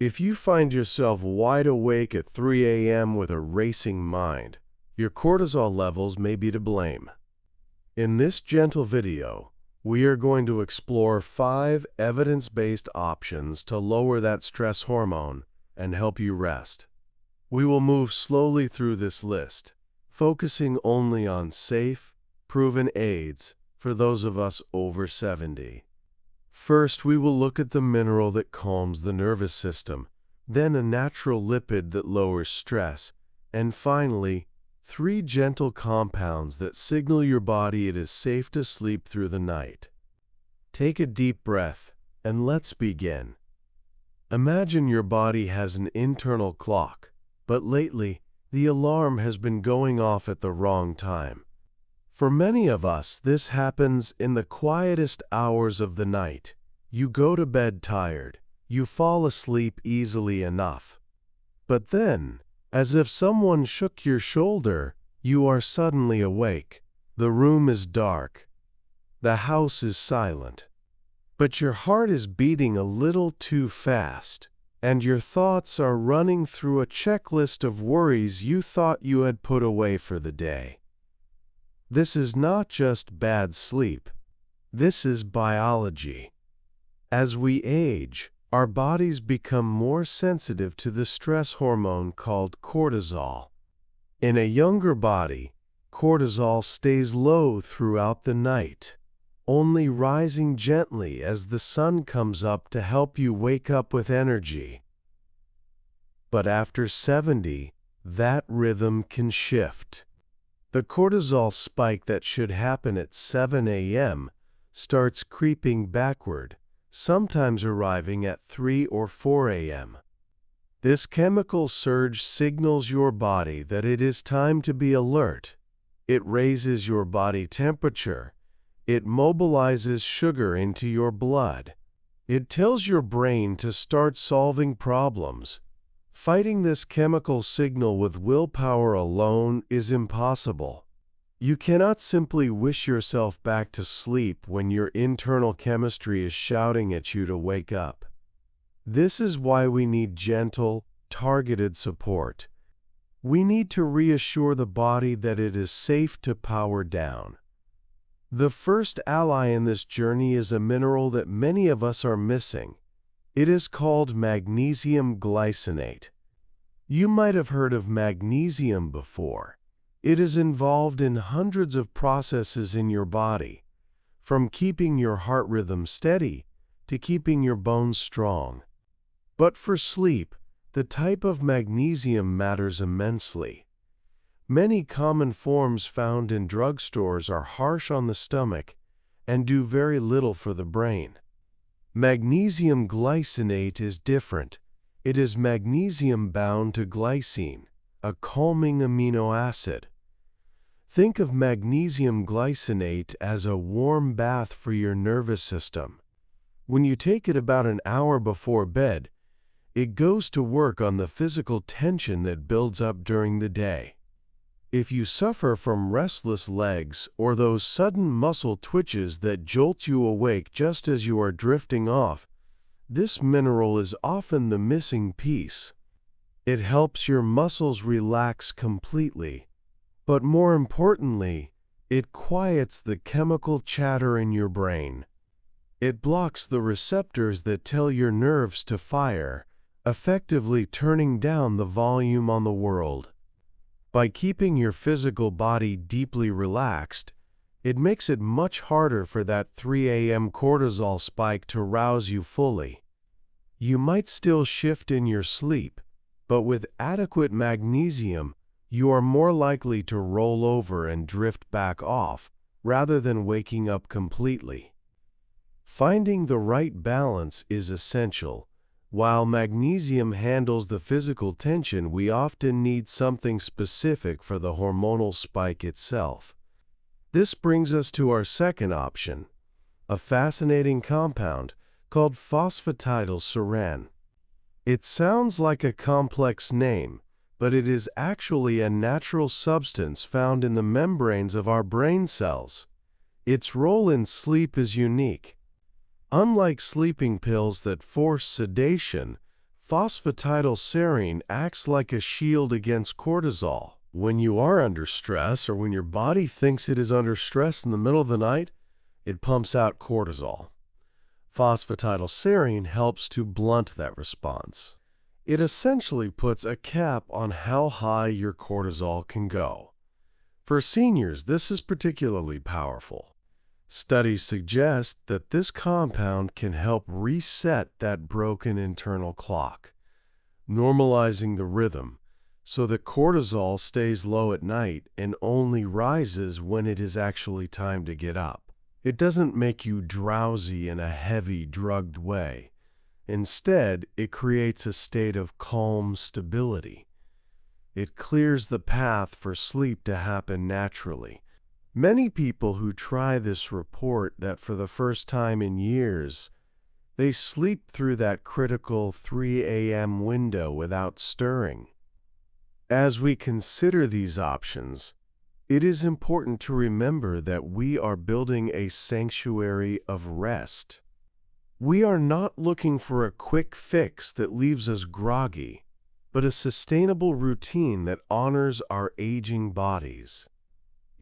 If you find yourself wide awake at 3 a.m. with a racing mind, your cortisol levels may be to blame. In this gentle video, we are going to explore 5 evidence-based options to lower that stress hormone and help you rest. We will move slowly through this list, focusing only on safe, proven aids for those of us over 70. First, we will look at the mineral that calms the nervous system, then a natural lipid that lowers stress, and finally, 3 gentle compounds that signal your body it is safe to sleep through the night. Take a deep breath, and let's begin. Imagine your body has an internal clock, but lately, the alarm has been going off at the wrong time. For many of us, this happens in the quietest hours of the night. You go to bed tired. You fall asleep easily enough. But then, as if someone shook your shoulder, you are suddenly awake. The room is dark. The house is silent. But your heart is beating a little too fast, and your thoughts are running through a checklist of worries you thought you had put away for the day. This is not just bad sleep. This is biology. As we age, our bodies become more sensitive to the stress hormone called cortisol. In a younger body, cortisol stays low throughout the night, only rising gently as the sun comes up to help you wake up with energy. But after 70, that rhythm can shift. The cortisol spike that should happen at 7 a.m. starts creeping backward, sometimes arriving at 3 or 4 a.m. This chemical surge signals your body that it is time to be alert. It raises your body temperature. It mobilizes sugar into your blood. It tells your brain to start solving problems. Fighting this chemical signal with willpower alone is impossible. You cannot simply wish yourself back to sleep when your internal chemistry is shouting at you to wake up. This is why we need gentle, targeted support. We need to reassure the body that it is safe to power down. The first ally in this journey is a mineral that many of us are missing. It is called magnesium glycinate. You might have heard of magnesium before. It is involved in hundreds of processes in your body, from keeping your heart rhythm steady to keeping your bones strong. But for sleep, the type of magnesium matters immensely. Many common forms found in drugstores are harsh on the stomach and do very little for the brain. Magnesium glycinate is different. It is magnesium bound to glycine, a calming amino acid. Think of magnesium glycinate as a warm bath for your nervous system. When you take it about an hour before bed, it goes to work on the physical tension that builds up during the day. If you suffer from restless legs or those sudden muscle twitches that jolt you awake just as you are drifting off, this mineral is often the missing piece. It helps your muscles relax completely, but more importantly, it quiets the chemical chatter in your brain. It blocks the receptors that tell your nerves to fire, effectively turning down the volume on the world. By keeping your physical body deeply relaxed, it makes it much harder for that 3 a.m. cortisol spike to rouse you fully. You might still shift in your sleep, but with adequate magnesium, you are more likely to roll over and drift back off, rather than waking up completely. Finding the right balance is essential. While magnesium handles the physical tension, we often need something specific for the hormonal spike itself. This brings us to our second option, a fascinating compound called phosphatidylserine. It sounds like a complex name, but it is actually a natural substance found in the membranes of our brain cells. Its role in sleep is unique. Unlike sleeping pills that force sedation, Phosphatidylserine acts like a shield against cortisol. When you are under stress or when your body thinks it is under stress in the middle of the night, it pumps out cortisol. Phosphatidylserine helps to blunt that response. It essentially puts a cap on how high your cortisol can go. For seniors, this is particularly powerful. Studies suggest that this compound can help reset that broken internal clock, normalizing the rhythm so that cortisol stays low at night and only rises when it is actually time to get up. It doesn't make you drowsy in a heavy, drugged way. Instead, it creates a state of calm stability. It clears the path for sleep to happen naturally. Many people who try this report that for the first time in years, they sleep through that critical 3 a.m. window without stirring. As we consider these options, it is important to remember that we are building a sanctuary of rest. We are not looking for a quick fix that leaves us groggy, but a sustainable routine that honors our aging bodies.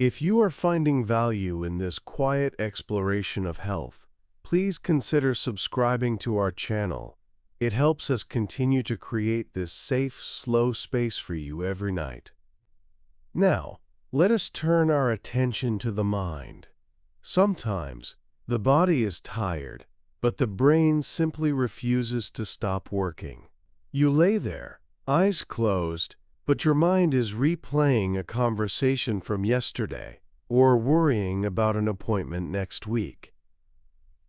If you are finding value in this quiet exploration of health, please consider subscribing to our channel. It helps us continue to create this safe, slow space for you every night. Now, let us turn our attention to the mind. Sometimes, the body is tired, but the brain simply refuses to stop working. You lay there, eyes closed, but your mind is replaying a conversation from yesterday or worrying about an appointment next week.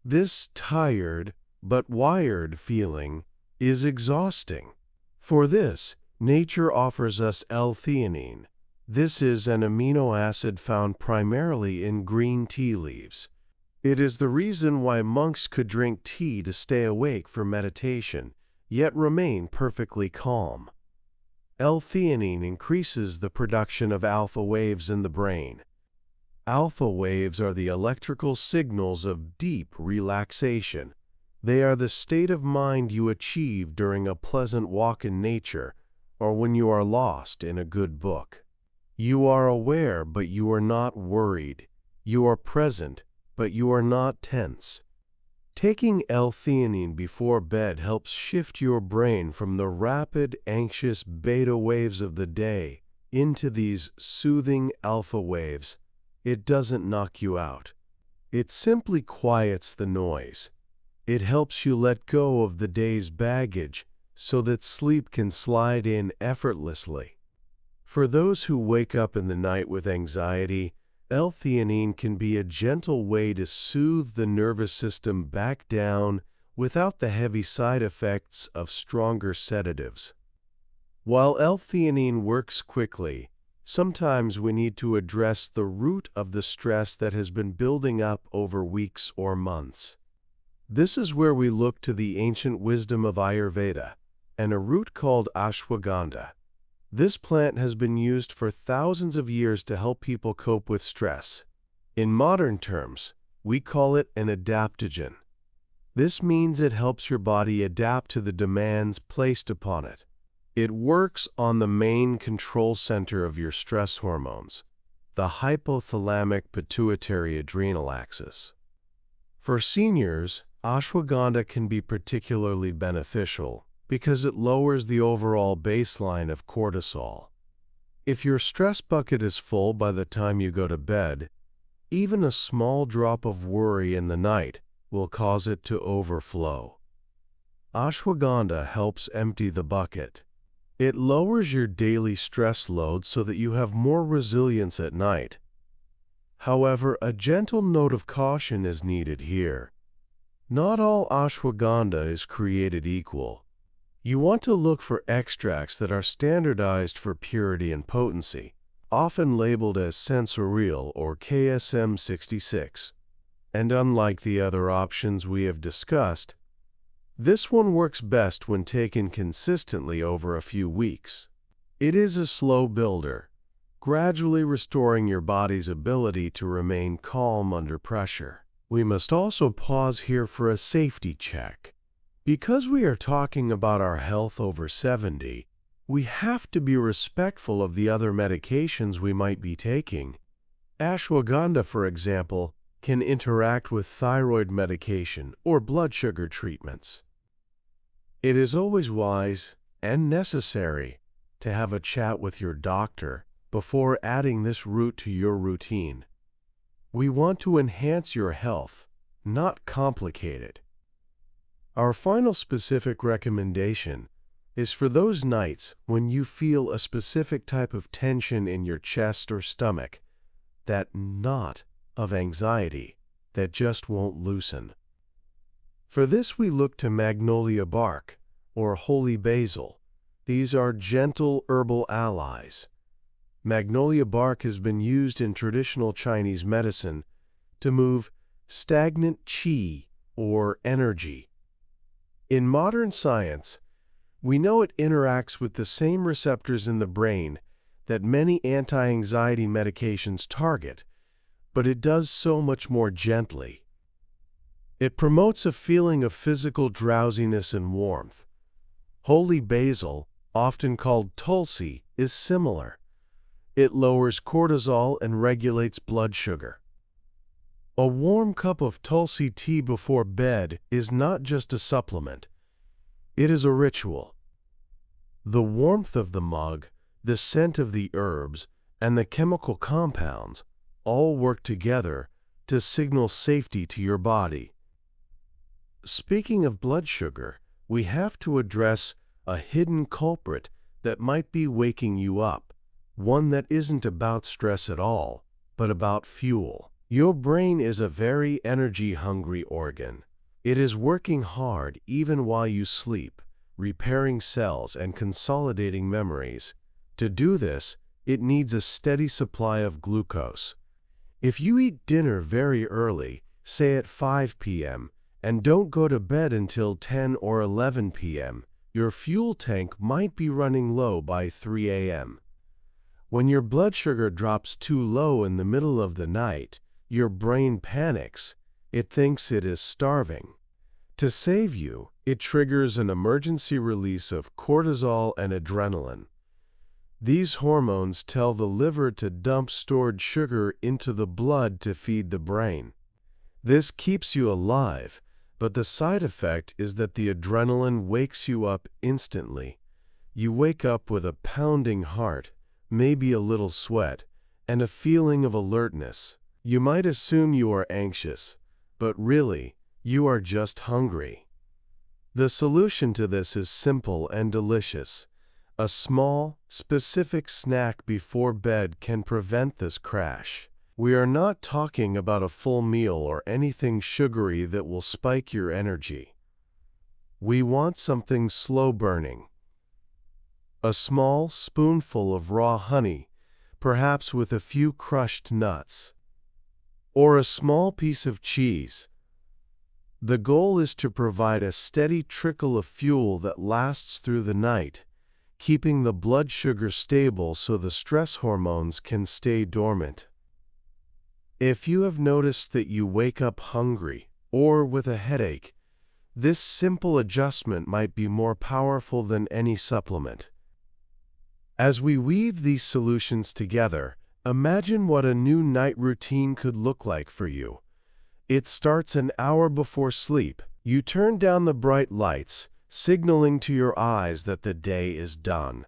This tired but wired feeling is exhausting. For this, nature offers us L-theanine. This is an amino acid found primarily in green tea leaves. It is the reason why monks could drink tea to stay awake for meditation, yet remain perfectly calm. L-theanine increases the production of alpha waves in the brain. Alpha waves are the electrical signals of deep relaxation. They are the state of mind you achieve during a pleasant walk in nature or when you are lost in a good book. You are aware, but you are not worried. You are present, but you are not tense. Taking L-theanine before bed helps shift your brain from the rapid, anxious beta waves of the day into these soothing alpha waves. It doesn't knock you out. It simply quiets the noise. It helps you let go of the day's baggage so that sleep can slide in effortlessly. For those who wake up in the night with anxiety, L-theanine can be a gentle way to soothe the nervous system back down without the heavy side effects of stronger sedatives. While L-theanine works quickly, sometimes we need to address the root of the stress that has been building up over weeks or months. This is where we look to the ancient wisdom of Ayurveda and a root called ashwagandha. This plant has been used for thousands of years to help people cope with stress. In modern terms, we call it an adaptogen. This means it helps your body adapt to the demands placed upon it. It works on the main control center of your stress hormones, the hypothalamic pituitary adrenal axis. For seniors, ashwagandha can be particularly beneficial because it lowers the overall baseline of cortisol. If your stress bucket is full by the time you go to bed, even a small drop of worry in the night will cause it to overflow. Ashwagandha helps empty the bucket. It lowers your daily stress load so that you have more resilience at night. However, a gentle note of caution is needed here. Not all ashwagandha is created equal. You want to look for extracts that are standardized for purity and potency, often labeled as sensorial or KSM 66. And unlike the other options we have discussed, this one works best when taken consistently over a few weeks. It is a slow builder, gradually restoring your body's ability to remain calm under pressure. We must also pause here for a safety check. Because we are talking about our health over 70, we have to be respectful of the other medications we might be taking. Ashwagandha, for example, can interact with thyroid medication or blood sugar treatments. It is always wise and necessary to have a chat with your doctor before adding this route to your routine. We want to enhance your health, not complicate it. Our final specific recommendation is for those nights when you feel a specific type of tension in your chest or stomach, that knot of anxiety that just won't loosen. For this, we look to magnolia bark or holy basil. These are gentle herbal allies. Magnolia bark has been used in traditional Chinese medicine to move stagnant qi or energy. In modern science, we know it interacts with the same receptors in the brain that many anti-anxiety medications target, but it does so much more gently. It promotes a feeling of physical drowsiness and warmth. Holy basil, often called tulsi, is similar. It lowers cortisol and regulates blood sugar. A warm cup of tulsi tea before bed is not just a supplement. It is a ritual. The warmth of the mug, the scent of the herbs, and the chemical compounds all work together to signal safety to your body. Speaking of blood sugar, we have to address a hidden culprit that might be waking you up, one that isn't about stress at all, but about fuel. Your brain is a very energy-hungry organ. It is working hard even while you sleep, repairing cells and consolidating memories. To do this, it needs a steady supply of glucose. If you eat dinner very early, say at 5 p.m., and don't go to bed until 10 or 11 p.m., your fuel tank might be running low by 3 a.m. When your blood sugar drops too low in the middle of the night, your brain panics. It thinks it is starving. To save you, it triggers an emergency release of cortisol and adrenaline. These hormones tell the liver to dump stored sugar into the blood to feed the brain. This keeps you alive, but the side effect is that the adrenaline wakes you up instantly. You wake up with a pounding heart, maybe a little sweat, and a feeling of alertness. You might assume you are anxious, but really, you are just hungry. The solution to this is simple and delicious. A small, specific snack before bed can prevent this crash. We are not talking about a full meal or anything sugary that will spike your energy. We want something slow-burning. A small spoonful of raw honey, perhaps with a few crushed nuts, or a small piece of cheese. The goal is to provide a steady trickle of fuel that lasts through the night, keeping the blood sugar stable so the stress hormones can stay dormant. If you have noticed that you wake up hungry or with a headache, this simple adjustment might be more powerful than any supplement. As we weave these solutions together, imagine what a new night routine could look like for you. It starts an hour before sleep. You turn down the bright lights, signaling to your eyes that the day is done.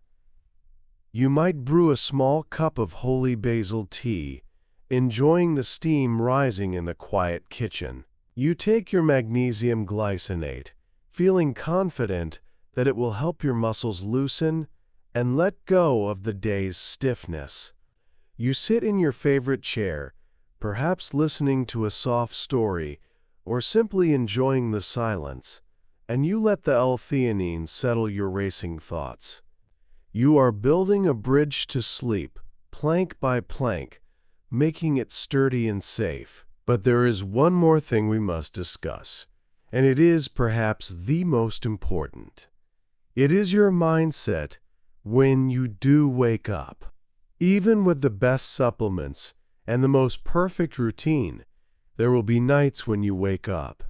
You might brew a small cup of holy basil tea, enjoying the steam rising in the quiet kitchen. You take your magnesium glycinate, feeling confident that it will help your muscles loosen and let go of the day's stiffness. You sit in your favorite chair, perhaps listening to a soft story or simply enjoying the silence, and you let the L-theanine settle your racing thoughts. You are building a bridge to sleep, plank by plank, making it sturdy and safe. But there is one more thing we must discuss, and it is perhaps the most important. It is your mindset when you do wake up. Even with the best supplements and the most perfect routine, there will be nights when you wake up.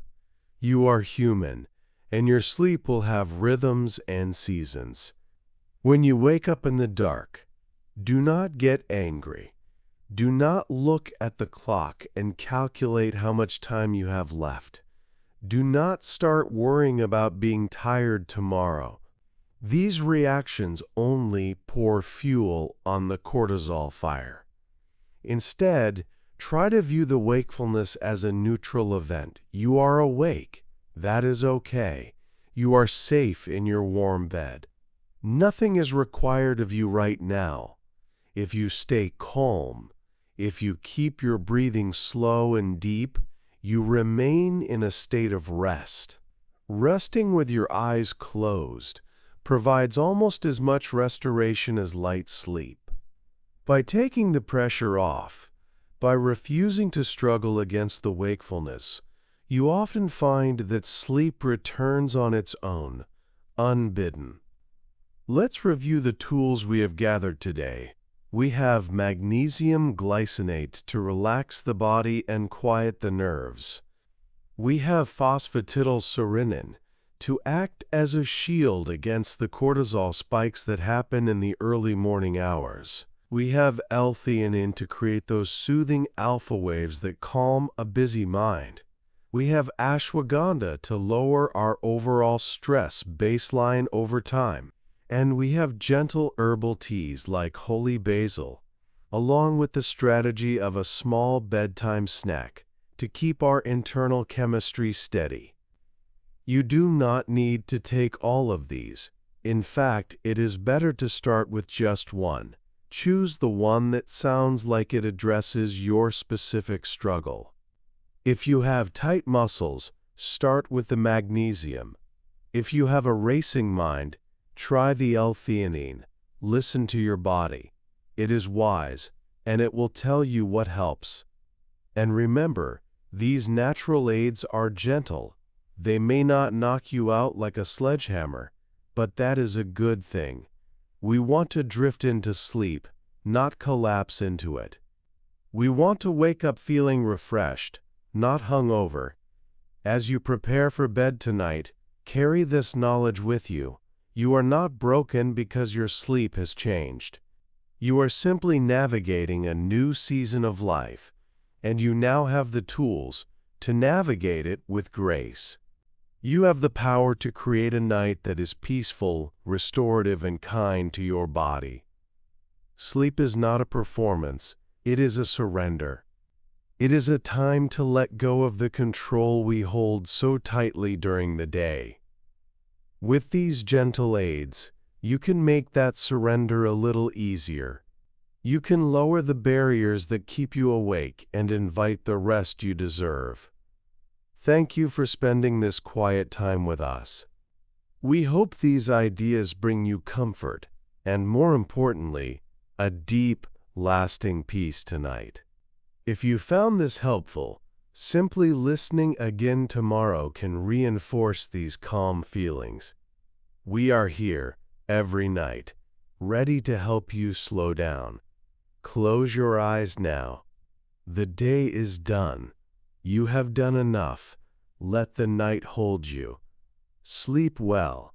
You are human, and your sleep will have rhythms and seasons. When you wake up in the dark, do not get angry. Do not look at the clock and calculate how much time you have left. Do not start worrying about being tired tomorrow. These reactions only pour fuel on the cortisol fire. Instead, try to view the wakefulness as a neutral event. You are awake. That is okay. You are safe in your warm bed. Nothing is required of you right now. If you stay calm, if you keep your breathing slow and deep, you remain in a state of rest. Resting with your eyes closed provides almost as much restoration as light sleep. By taking the pressure off, by refusing to struggle against the wakefulness, you often find that sleep returns on its own, unbidden. Let's review the tools we have gathered today. We have magnesium glycinate to relax the body and quiet the nerves. We have phosphatidylserinin to act as a shield against the cortisol spikes that happen in the early morning hours. We have L-theanine to create those soothing alpha waves that calm a busy mind. We have ashwagandha to lower our overall stress baseline over time. And we have gentle herbal teas like holy basil, along with the strategy of a small bedtime snack to keep our internal chemistry steady. You do not need to take all of these. In fact, it is better to start with just one. Choose the one that sounds like it addresses your specific struggle. If you have tight muscles, start with the magnesium. If you have a racing mind, try the L-theanine. Listen to your body. It is wise, and it will tell you what helps. And remember, these natural aids are gentle. They may not knock you out like a sledgehammer, but that is a good thing. We want to drift into sleep, not collapse into it. We want to wake up feeling refreshed, not hungover. As you prepare for bed tonight, carry this knowledge with you. You are not broken because your sleep has changed. You are simply navigating a new season of life, and you now have the tools to navigate it with grace. You have the power to create a night that is peaceful, restorative, and kind to your body. Sleep is not a performance, it is a surrender. It is a time to let go of the control we hold so tightly during the day. With these gentle aids, you can make that surrender a little easier. You can lower the barriers that keep you awake and invite the rest you deserve. Thank you for spending this quiet time with us. We hope these ideas bring you comfort and, more importantly, a deep, lasting peace tonight. If you found this helpful, simply listening again tomorrow can reinforce these calm feelings. We are here every night, ready to help you slow down. Close your eyes now. The day is done. You have done enough. Let the night hold you. Sleep well,